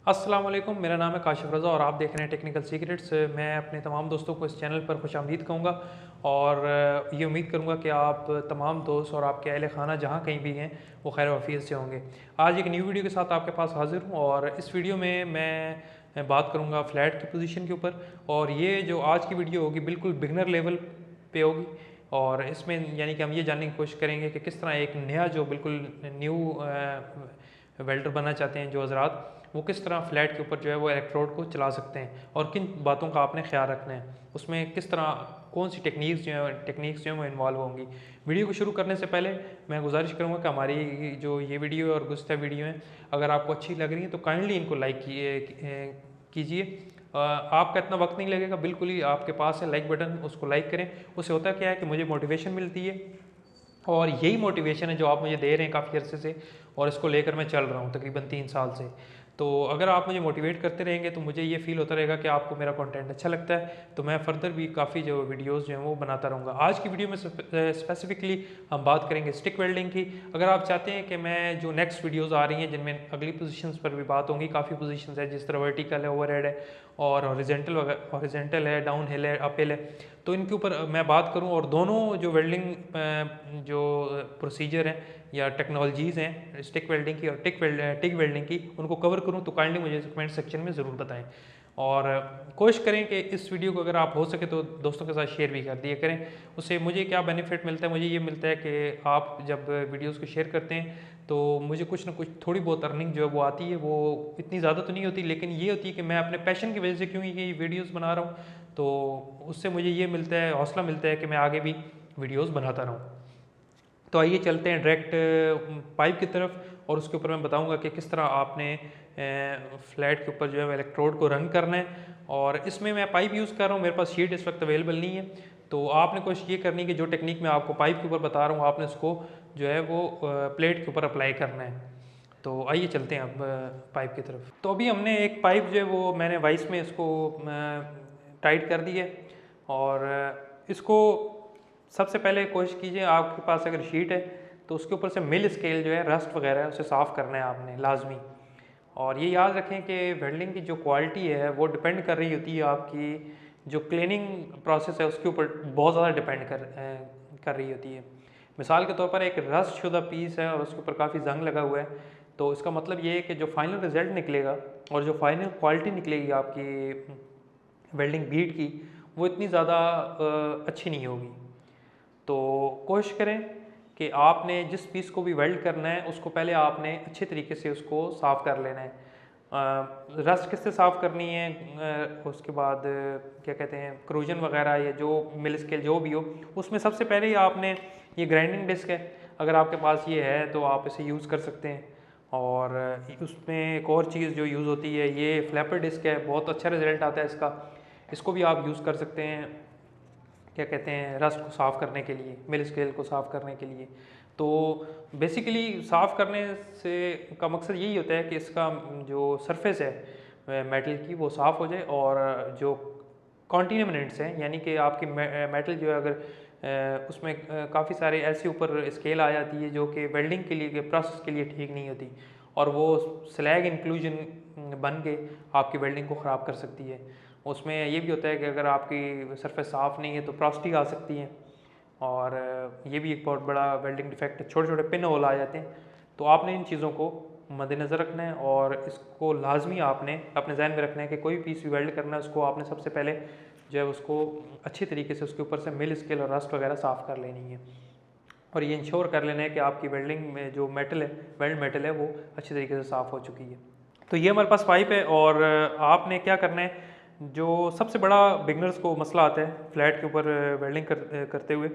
अस्सलाम वालेकुम, मेरा नाम है काशिफ रज़ा और आप देख रहे हैं टेक्निकल सीक्रेट्स। मैं अपने तमाम दोस्तों को इस चैनल पर खुशामदीद कहूँगा और ये उम्मीद करूँगा कि आप तमाम दोस्त और आपके अहल खाना जहाँ कहीं भी हैं वो खैर वफ़ीयत से होंगे। आज एक न्यू वीडियो के साथ आपके पास हाज़िर हूँ और इस वीडियो में मैं बात करूँगा फ्लैट की पोजीशन के ऊपर। और ये जो आज की वीडियो होगी बिल्कुल बिगनर लेवल पे होगी और इसमें यानी कि हम ये जानने की कोशिश करेंगे कि किस तरह एक नया जो बिल्कुल न्यू वेल्डर बनना चाहते हैं जो हज़रात, वो किस तरह फ्लैट के ऊपर जो है वो इलेक्ट्रोड को चला सकते हैं और किन बातों का आपने ख्याल रखना है, उसमें किस तरह कौन सी टेक्निक्स जो हैं वो इन्वॉल्व होंगी। वीडियो को शुरू करने से पहले मैं गुजारिश करूँगा कि हमारी जो ये वीडियो और गुज़श्ता वीडियो हैं अगर आपको अच्छी लग रही है तो काइंडली इनको लाइक कीजिए। आपका इतना वक्त नहीं लगेगा, बिल्कुल ही आपके पास है लाइक बटन, उसको लाइक करें। उससे होता क्या है कि मुझे मोटिवेशन मिलती है और यही मोटिवेशन है जो आप मुझे दे रहे हैं काफ़ी अरसे से और इसको लेकर मैं चल रहा हूँ तकरीबन 3 साल से। तो अगर आप मुझे मोटिवेट करते रहेंगे तो मुझे ये फ़ील होता रहेगा कि आपको मेरा कंटेंट अच्छा लगता है, तो मैं फ़र्दर भी काफ़ी जो वीडियोज़ जो हैं वो बनाता रहूँगा। आज की वीडियो में स्पेसिफिकली हम बात करेंगे स्टिक वेल्डिंग की। अगर आप चाहते हैं कि मैं जो नेक्स्ट वीडियोज़ आ रही हैं जिनमें अगली पोजीशंस पर भी बात होंगी, काफ़ी पोजीशंस है जिस तरह वर्टिकल है, ओवरहेड है और हॉरिजॉन्टल है, डाउन हिल है, अप हिल है, तो इनके ऊपर मैं बात करूं और दोनों जो वेल्डिंग जो प्रोसीजर हैं या टेक्नोलॉजीज़ हैं स्टिक वेल्डिंग की और टिक वेल्डिंग की, उनको कवर करूं तो काइंडली मुझे कमेंट सेक्शन में ज़रूर बताएं। और कोशिश करें कि इस वीडियो को अगर आप हो सके तो दोस्तों के साथ शेयर भी कर दिया करें। उससे मुझे क्या बेनिफिट मिलता है, मुझे ये मिलता है कि आप जब वीडियोज़ को शेयर करते हैं तो मुझे कुछ ना कुछ थोड़ी बहुत अर्निंग जो है वो आती है। वो इतनी ज़्यादा तो नहीं होती लेकिन ये होती है कि मैं अपने पैशन की वजह से क्यों ये वीडियोज़ बना रहा हूँ, तो उससे मुझे ये मिलता है, हौसला मिलता है कि मैं आगे भी वीडियोज़ बनाता रहूँ। तो आइए चलते हैं डायरेक्ट पाइप की तरफ और उसके ऊपर मैं बताऊंगा कि किस तरह आपने फ्लैट के ऊपर जो है इलेक्ट्रोड को रन करना है। और इसमें मैं पाइप यूज़ कर रहा हूँ, मेरे पास शीट इस वक्त अवेलेबल नहीं है, तो आपने कोशिश ये करनी है कि जो टेक्निक मैं आपको पाइप के ऊपर बता रहा हूँ आपने उसको जो है वो प्लेट के ऊपर अप्लाई करना है। तो आइए चलते हैं अब पाइप की तरफ। तो अभी हमने एक पाइप जो है वो मैंने वाइस में इसको टाइट कर दी है और इसको सबसे पहले कोशिश कीजिए, आपके पास अगर शीट है तो उसके ऊपर से मिल स्केल जो है रस्ट वगैरह है उसे साफ़ करना है आपने लाजमी। और ये याद रखें कि वेल्डिंग की जो क्वालिटी है वो डिपेंड कर रही होती है आपकी जो क्लीनिंग प्रोसेस है उसके ऊपर बहुत ज़्यादा डिपेंड कर रही होती है। मिसाल के तौर पर एक रस्ट शुदा पीस है और उसके ऊपर काफ़ी जंग लगा हुआ है, तो इसका मतलब ये है कि जो फाइनल रिजल्ट निकलेगा और जो फाइनल क्वालिटी निकलेगी आपकी वेल्डिंग बीट की वो इतनी ज़्यादा अच्छी नहीं होगी। तो कोशिश करें कि आपने जिस पीस को भी वेल्ड करना है उसको पहले आपने अच्छे तरीके से उसको साफ़ कर लेना है। रस्ट किससे साफ़ करनी है, उसके बाद क्या कहते हैं क्रूजन वगैरह या जो मिल स्केल जो भी हो, उसमें सबसे पहले ही आपने ये ग्राइंडिंग डिस्क है, अगर आपके पास ये है तो आप इसे यूज़ कर सकते हैं। और उसमें एक और चीज़ जो यूज़ होती है ये फ्लैपर डिस्क है, बहुत अच्छा रिजल्ट आता है इसका, इसको भी आप यूज़ कर सकते हैं क्या कहते हैं रस्ट को साफ़ करने के लिए, मिल स्केल को साफ़ करने के लिए। तो बेसिकली साफ़ करने से का मकसद यही होता है कि इसका जो सरफेस है मेटल की वो साफ़ हो जाए और जो कॉन्टिनेमेंट्स हैं यानी कि आपकी मेटल जो है अगर उसमें काफ़ी सारे ऐसे ऊपर स्केल आ जाती है जो कि वेल्डिंग के लिए प्रोसेस के लिए ठीक नहीं होती और वो स्लैग इंक्लूजन बन के आपकी वेल्डिंग को ख़राब कर सकती है। उसमें ये भी होता है कि अगर आपकी सरफेस साफ़ नहीं है तो फ्रॉस्टी आ सकती है और ये भी एक बहुत बड़ा वेल्डिंग डिफेक्ट है, छोटे छोटे पिन होल आ जाते हैं। तो आपने इन चीज़ों को मद्देनज़र रखना है और इसको लाजमी आपने अपने जहन में रखना है कि कोई पीस भी वेल्ड करना है उसको आपने सबसे पहले जो है उसको अच्छी तरीके से उसके ऊपर से मिल स्केल और रस्ट वगैरह साफ़ कर लेनी है और ये इंश्योर कर लेना है कि आपकी वेल्डिंग में जो मेटल है वेल्ड मेटल है वो अच्छी तरीके से साफ़ हो चुकी है। तो ये हमारे पास पाइप है और आपने क्या करना है, जो सबसे बड़ा बिगनर्स को मसला आता है फ्लैट के ऊपर वेल्डिंग करते हुए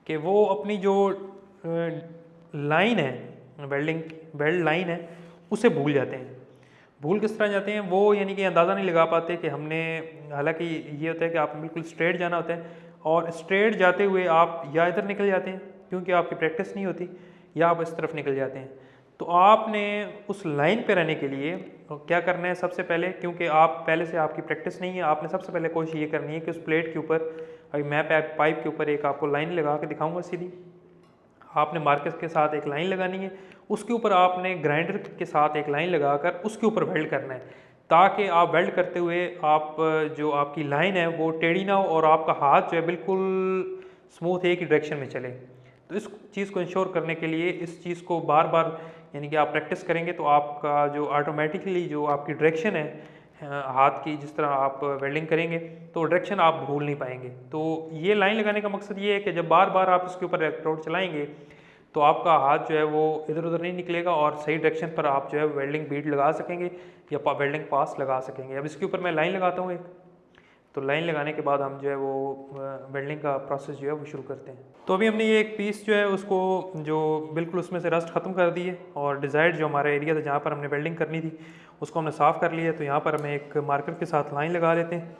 कि वो अपनी जो लाइन है वेल्ड लाइन है उसे भूल जाते हैं। भूल किस तरह जाते हैं वो यानी कि अंदाज़ा नहीं लगा पाते कि हमने, हालांकि ये होता है कि आपको बिल्कुल स्ट्रेट जाना होता है और स्ट्रेट जाते हुए आप या इधर निकल जाते हैं क्योंकि आपकी प्रैक्टिस नहीं होती या आप इस तरफ निकल जाते हैं। तो आपने उस लाइन पे रहने के लिए क्या करना है, सबसे पहले क्योंकि आप पहले से आपकी प्रैक्टिस नहीं है, आपने सबसे पहले कोशिश ये करनी है कि उस प्लेट के ऊपर, अभी मैं पाइप के ऊपर एक आपको लाइन लगा के दिखाऊंगा सीधी, आपने मार्कस के साथ एक लाइन लगानी है, उसके ऊपर आपने ग्राइंडर के साथ एक लाइन लगाकर उसके ऊपर वेल्ड करना है। ताकि आप वेल्ड करते हुए आप जो आपकी लाइन है वो टेढ़ी ना हो और आपका हाथ जो है बिल्कुल स्मूथ एक ही डायरेक्शन में चले। तो इस चीज़ को इंश्योर करने के लिए इस चीज़ को बार बार यानी कि आप प्रैक्टिस करेंगे तो आपका जो ऑटोमेटिकली जो आपकी डायरेक्शन है हाथ की, जिस तरह आप वेल्डिंग करेंगे तो डायरेक्शन आप भूल नहीं पाएंगे। तो ये लाइन लगाने का मकसद ये है कि जब बार बार आप इसके ऊपर इलेक्ट्रोड चलाएंगे तो आपका हाथ जो है वो इधर उधर नहीं निकलेगा और सही डायरेक्शन पर आप जो है वेल्डिंग बीड लगा सकेंगे या वेल्डिंग पास लगा सकेंगे। अब इसके ऊपर मैं लाइन लगाता हूँ एक, तो लाइन लगाने के बाद हम जो है वो वेल्डिंग का प्रोसेस जो है वो शुरू करते हैं। तो अभी हमने ये एक पीस जो है उसको जो बिल्कुल उसमें से रस्ट ख़त्म कर दी है और डिज़ायर्ड जो हमारा एरिया था जहाँ पर हमने वेल्डिंग करनी थी उसको हमने साफ़ कर लिया है। तो यहाँ पर हमें एक मार्कर के साथ लाइन लगा लेते हैं।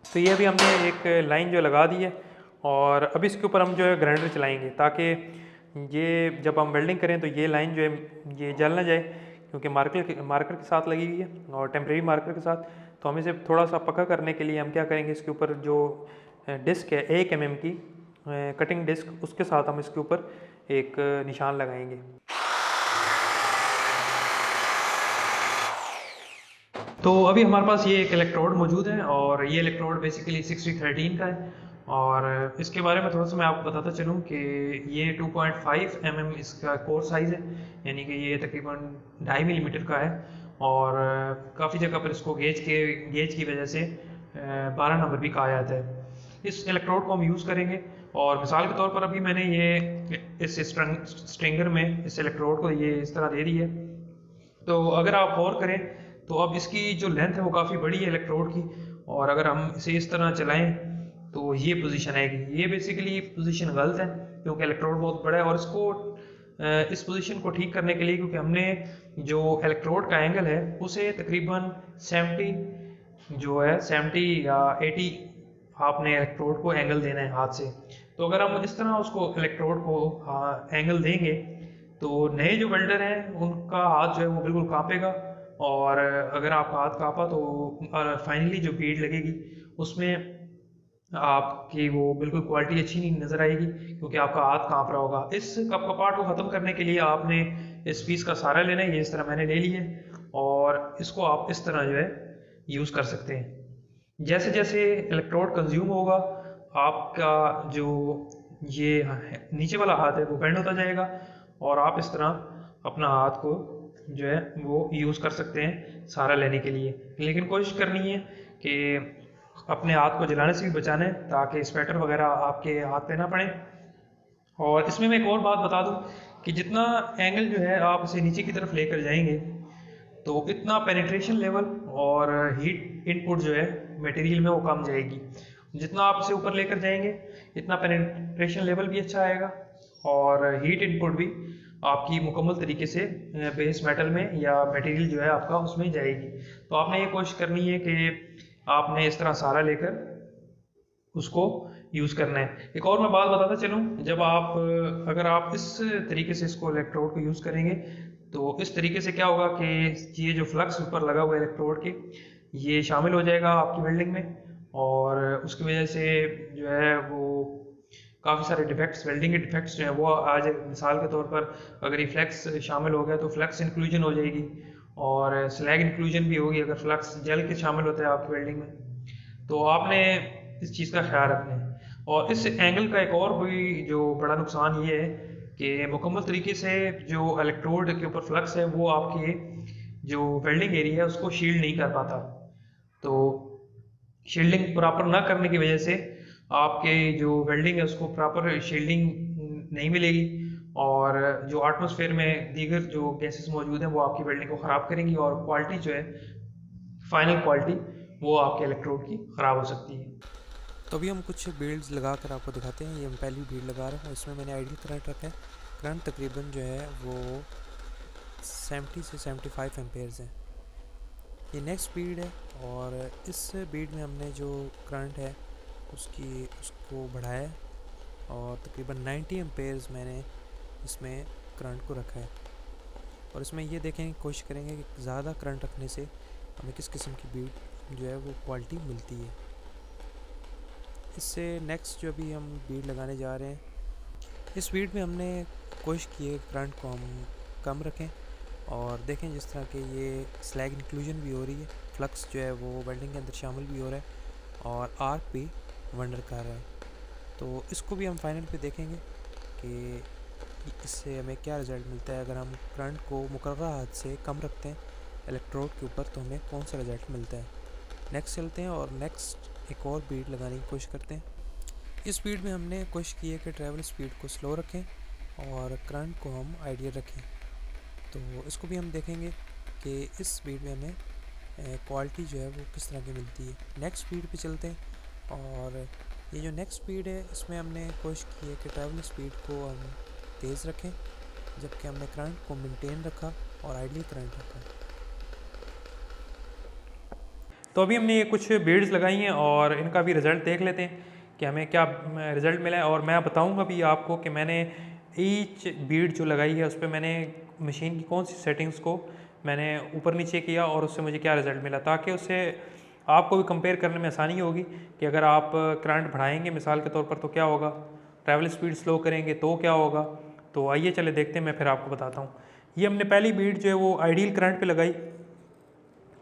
तो ये अभी हमने एक लाइन जो लगा दी है और अभी इसके ऊपर हम जो है ग्राइंडर चलाएंगे ताकि ये जब हम वेल्डिंग करें तो ये लाइन जो है ये जल ना जाए, क्योंकि मार्कर के साथ लगी हुई है और टेम्परेरी मार्कर के साथ। तो हम इसे थोड़ा सा पक्का करने के लिए हम क्या करेंगे, इसके ऊपर जो डिस्क है 1 mm की कटिंग डिस्क, उसके साथ हम इसके ऊपर एक निशान लगाएंगे। तो अभी हमारे पास ये एक इलेक्ट्रोड मौजूद है और ये इलेक्ट्रोड बेसिकली 6013 का है और इसके बारे में थोड़ा सा मैं आपको बताता चलूँ कि ये 2.5 mm इसका कोर साइज़ है, यानी कि ये तकरीबन 2.5 मिलीमीटर का है और काफ़ी जगह पर इसको गेज की वजह से 12 नंबर भी कहा जाता है। इस इलेक्ट्रोड को हम यूज़ करेंगे और मिसाल के तौर पर अभी मैंने ये इस स्ट्रिंगर में इस इलेक्ट्रोड को ये इस तरह दे दी है। तो अगर आप गौर करें तो अब इसकी जो लेंथ है वो काफ़ी बड़ी है इलेक्ट्रोड की, और अगर हम इसे इस तरह चलाएं तो ये पोजीशन आएगी। ये बेसिकली पोजीशन गलत है क्योंकि इलेक्ट्रोड बहुत बड़ा है और इसको इस पोजीशन को ठीक करने के लिए, क्योंकि हमने जो इलेक्ट्रोड का एंगल है उसे तकरीबन 70 या 80 आपने इलेक्ट्रोड को एंगल देना है हाथ से। तो अगर हम इस तरह उसको इलेक्ट्रोड को एंगल देंगे तो नए जो वेल्डर हैं उनका हाथ जो है वो बिल्कुल कांपेगा, और अगर आपका हाथ कांपा तो फाइनली जो बीड लगेगी उसमें आपकी वो बिल्कुल क्वालिटी अच्छी नहीं नज़र आएगी क्योंकि आपका हाथ कांप रहा होगा। इस कप कपाट को ख़त्म करने के लिए आपने इस पीस का सहारा लेना है। ये इस तरह मैंने ले लिया है और इसको आप इस तरह जो है यूज़ कर सकते हैं। जैसे जैसे इलेक्ट्रोड कंज्यूम होगा आपका जो ये नीचे वाला हाथ है वो बेंड होता जाएगा और आप इस तरह अपना हाथ को जो है वो यूज़ कर सकते हैं सहारा लेने के लिए। लेकिन कोशिश करनी है कि अपने हाथ को जलाने से भी बचाना है ताकि स्वेटर वगैरह आपके हाथ पे ना पड़े। और इसमें मैं एक और बात बता दूं कि जितना एंगल जो है आप इसे नीचे की तरफ लेकर जाएंगे तो इतना पेनिट्रेशन लेवल और हीट इनपुट जो है मटेरियल में वो कम जाएगी। जितना आप इसे ऊपर लेकर जाएंगे इतना पेनिट्रेशन लेवल भी अच्छा आएगा और हीट इनपुट भी आपकी मुकम्मल तरीके से बेस मेटल में या मटेरियल जो है आपका उसमें जाएगी। तो आपने ये कोशिश करनी है कि आपने इस तरह सहारा लेकर उसको यूज़ करना है। एक और मैं बात बताता चलूँ, जब आप अगर आप इस तरीके से इसको इलेक्ट्रोड को यूज़ करेंगे तो इस तरीके से क्या होगा कि ये जो फ्लक्स ऊपर लगा हुआ है इलेक्ट्रोड के ये शामिल हो जाएगा आपकी वेल्डिंग में, और उसकी वजह से जो है वो काफ़ी सारे डिफेक्ट्स, वेल्डिंग के डिफेक्ट्स जो है वो आज मिसाल के तौर पर अगर ये फ्लैक्स शामिल हो गया तो फ्लक्स इंक्लूजन हो जाएगी और स्लैग इंक्लूजन भी होगी अगर फ्लक्स जल के शामिल होता है आपकी वेल्डिंग में। तो आपने इस चीज़ का ख्याल रखना है। और इस एंगल का एक और भी जो बड़ा नुकसान ये है कि मुकम्मल तरीके से जो इलेक्ट्रोड के ऊपर फ्लक्स है वो आपके जो वेल्डिंग एरिया है उसको शील्ड नहीं कर पाता। तो शील्डिंग प्रॉपर ना करने की वजह से आपके जो वेल्डिंग है उसको प्रॉपर शील्डिंग नहीं मिलेगी और जो एटमॉस्फेयर में दीगर जो गैसेस मौजूद हैं वो आपकी वेल्डिंग को ख़राब करेंगी और क्वालिटी जो है फाइनल क्वालिटी वो आपके इलेक्ट्रोड की ख़राब हो सकती है। तो अभी हम कुछ बीड्स लगा कर आपको दिखाते हैं। ये हम पहली बीड लगा रहे हैं, इसमें मैंने आइडियल करंट रखा है। करंट तकरीबन जो है वो 70 से 75 एम्पेयर्स है। ये नेक्स्ट बीड है और इस बीड में हमने जो करंट है उसको बढ़ाया है और तकरीबन 90 एम्पेयर्स मैंने इसमें करंट को रखा है। और इसमें ये देखेंगे, कोशिश करेंगे कि ज़्यादा करंट रखने से हमें किस किस्म की बीड जो है वो क्वालिटी मिलती है। इससे नेक्स्ट जो अभी हम बीड लगाने जा रहे हैं, इस बीड में हमने कोशिश की है करंट को हम कम रखें, और देखें जिस तरह के ये स्लैग इंक्लूजन भी हो रही है, फ्लक्स जो है वो वेल्डिंग के अंदर शामिल भी हो रहा है और आर्क भी वंडर कर रहा है। तो इसको भी हम फाइनल पे देखेंगे कि इससे हमें क्या रिज़ल्ट मिलता है। अगर हम करंट को मुकर्रर हद से कम रखते हैं इलेक्ट्रोड के ऊपर तो हमें कौन सा रिज़ल्ट मिलता है। नेक्स्ट चलते हैं और नेक्स्ट एक और बीट लगाने की कोशिश करते हैं। इस बीट में हमने कोशिश की है कि ट्रैवल स्पीड को स्लो रखें और करंट को हम आइडियल रखें। तो इसको भी हम देखेंगे कि इस बीट में हमें क्वालिटी जो है वो किस तरह की मिलती है। नेक्स्ट स्पीड पे चलते हैं और ये जो नेक्स्ट स्पीड है इसमें हमने कोशिश की है कि ट्रैवल स्पीड को हम तेज़ रखें, जबकि हमने करंट को मेंटेन रखा और आइडियल करंट रखा। तो अभी हमने ये कुछ बीड्स लगाई हैं और इनका भी रिज़ल्ट देख लेते हैं कि हमें क्या रिज़ल्ट मिला है। और मैं बताऊंगा भी आपको कि मैंने ईच बीड जो लगाई है उस पर मैंने मशीन की कौन सी सेटिंग्स को मैंने ऊपर नीचे किया और उससे मुझे क्या रिज़ल्ट मिला, ताकि उससे आपको भी कंपेयर करने में आसानी होगी कि अगर आप करंट बढ़ाएंगे मिसाल के तौर पर तो क्या होगा, ट्रैवल स्पीड स्लो करेंगे तो क्या होगा। तो आइए चले देखते हैं, मैं फिर आपको बताता हूँ। ये हमने पहली बीड जो है वो आइडियल करंट पे लगाई,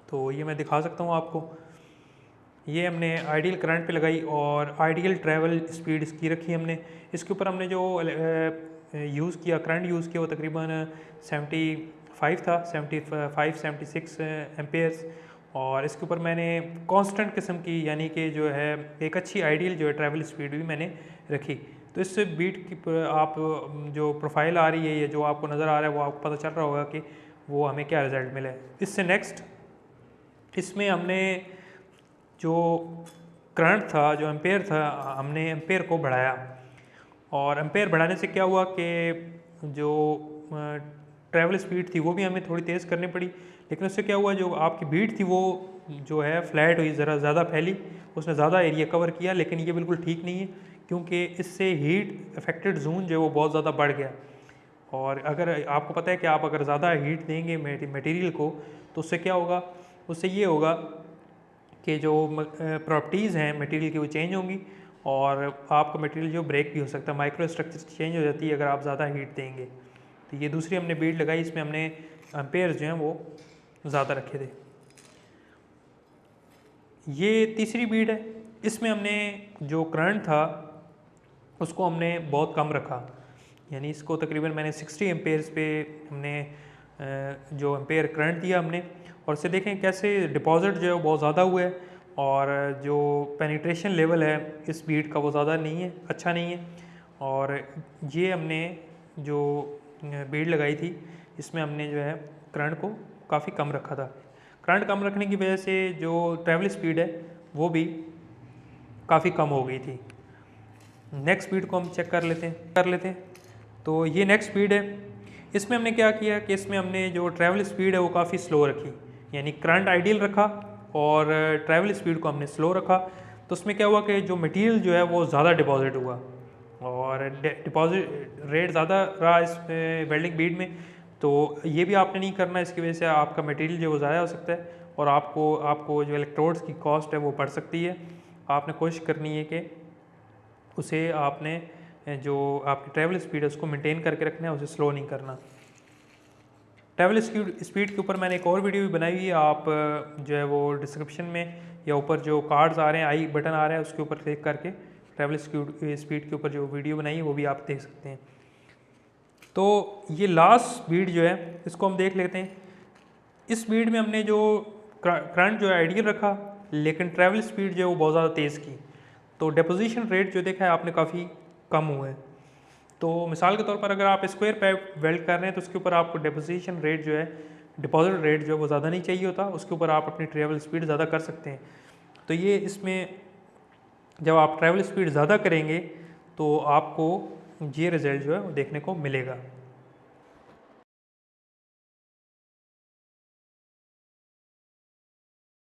तो ये मैं दिखा सकता हूँ आपको। ये हमने आइडियल करंट पे लगाई और आइडियल ट्रैवल स्पीड इसकी रखी हमने। इसके ऊपर हमने जो यूज़ किया, करंट यूज़ किया वो तकरीबन 75 था, 76 एम्पेयर्स। और इसके ऊपर मैंने कांस्टेंट किस्म की यानी कि जो है एक अच्छी आइडियल जो है ट्रैवल स्पीड भी मैंने रखी। तो इस बीट की आप जो प्रोफाइल आ रही है, ये जो आपको नज़र आ रहा है वो आपको पता चल रहा होगा कि वो हमें क्या रिज़ल्ट मिला है। इससे नेक्स्ट इसमें हमने जो करंट था, जो एम्पेयर था, हमने एम्पेयर को बढ़ाया। और एम्पेयर बढ़ाने से क्या हुआ कि जो ट्रैवल स्पीड थी वो भी हमें थोड़ी तेज़ करनी पड़ी, लेकिन उससे क्या हुआ, जो आपकी बीट थी वो जो है फ्लैट हुई, ज़रा ज़्यादा फैली, उसने ज़्यादा एरिया कवर किया। लेकिन ये बिल्कुल ठीक नहीं है, क्योंकि इससे हीट अफेक्टेड जोन जो है वो बहुत ज़्यादा बढ़ गया। और अगर आपको पता है कि आप अगर ज़्यादा हीट देंगे मटेरियल को तो उससे क्या होगा, उससे ये होगा कि जो प्रॉपर्टीज़ हैं मटेरियल की वो चेंज होंगी और आपका मटेरियल जो ब्रेक भी हो सकता है, माइक्रो स्ट्रक्चर चेंज हो जाती है अगर आप ज़्यादा हीट देंगे। तो ये दूसरी हमने बीड लगाई, इसमें हमने एम्पेयर जो हैं वो ज़्यादा रखे थे। ये तीसरी बीड है, इसमें हमने जो करंट था उसको हमने बहुत कम रखा, यानी इसको तकरीबन मैंने 60 एम्पेयर्स पे हमने जो एम्पेयर करंट दिया हमने। और इससे देखें कैसे डिपॉजिट जो है वो बहुत ज़्यादा हुआ है और जो पेनिट्रेशन लेवल है इस बीट का वो ज़्यादा नहीं है, अच्छा नहीं है। और ये हमने जो बीड लगाई थी इसमें हमने जो है करंट को काफ़ी कम रखा था। करंट कम रखने की वजह से जो ट्रैवल स्पीड है वो भी काफ़ी कम हो गई थी। नेक्स्ट स्पीड को हम चेक कर लेते हैं। तो ये नेक्स्ट स्पीड है, इसमें हमने क्या किया कि इसमें हमने जो ट्रैवल स्पीड है वो काफ़ी स्लो रखी, यानी करंट आइडियल रखा और ट्रैवल स्पीड को हमने स्लो रखा। तो उसमें क्या हुआ कि जो मटेरियल जो है वो ज़्यादा डिपॉजिट हुआ और डिपॉजिट रेट ज़्यादा रहा इस वेल्डिंग बीड में। तो ये भी आपने नहीं करना, इसकी वजह से आपका मटेरियल जो वो ज़ाया हो सकता है और आपको जो इलेक्ट्रोड्स की कॉस्ट है वो बढ़ सकती है। आपने कोशिश करनी है कि उसे आपने जो आपकी ट्रैवल स्पीड है उसको मेंटेन करके रखना है, उसे स्लो नहीं करना। ट्रैवल स्पीड के ऊपर मैंने एक और वीडियो भी बनाई हुई है, आप जो है वो डिस्क्रिप्शन में या ऊपर जो कार्ड्स आ रहे हैं, आई बटन आ रहा है, उसके ऊपर क्लिक करके ट्रैवल स्पीड के ऊपर जो वीडियो बनाई है वो भी आप देख सकते हैं। तो ये लास्ट स्पीड जो है इसको हम देख लेते हैं। इस स्पीड में हमने जो करंट जो है आइडियल रखा, लेकिन ट्रैवल स्पीड जो है वो बहुत ज़्यादा तेज़ की। तो डिपोजिशन रेट जो देखा है आपने काफ़ी कम हुआ है। तो मिसाल के तौर पर अगर आप स्क्वायर पाइप वेल्ड कर रहे हैं तो उसके ऊपर आपको डिपोजिशन रेट जो है, डिपॉजिट रेट जो है वो ज़्यादा नहीं चाहिए होता, उसके ऊपर आप अपनी ट्रैवल स्पीड ज़्यादा कर सकते हैं। तो ये इसमें जब आप ट्रैवल स्पीड ज़्यादा करेंगे तो आपको ये रिज़ल्ट जो है वो देखने को मिलेगा।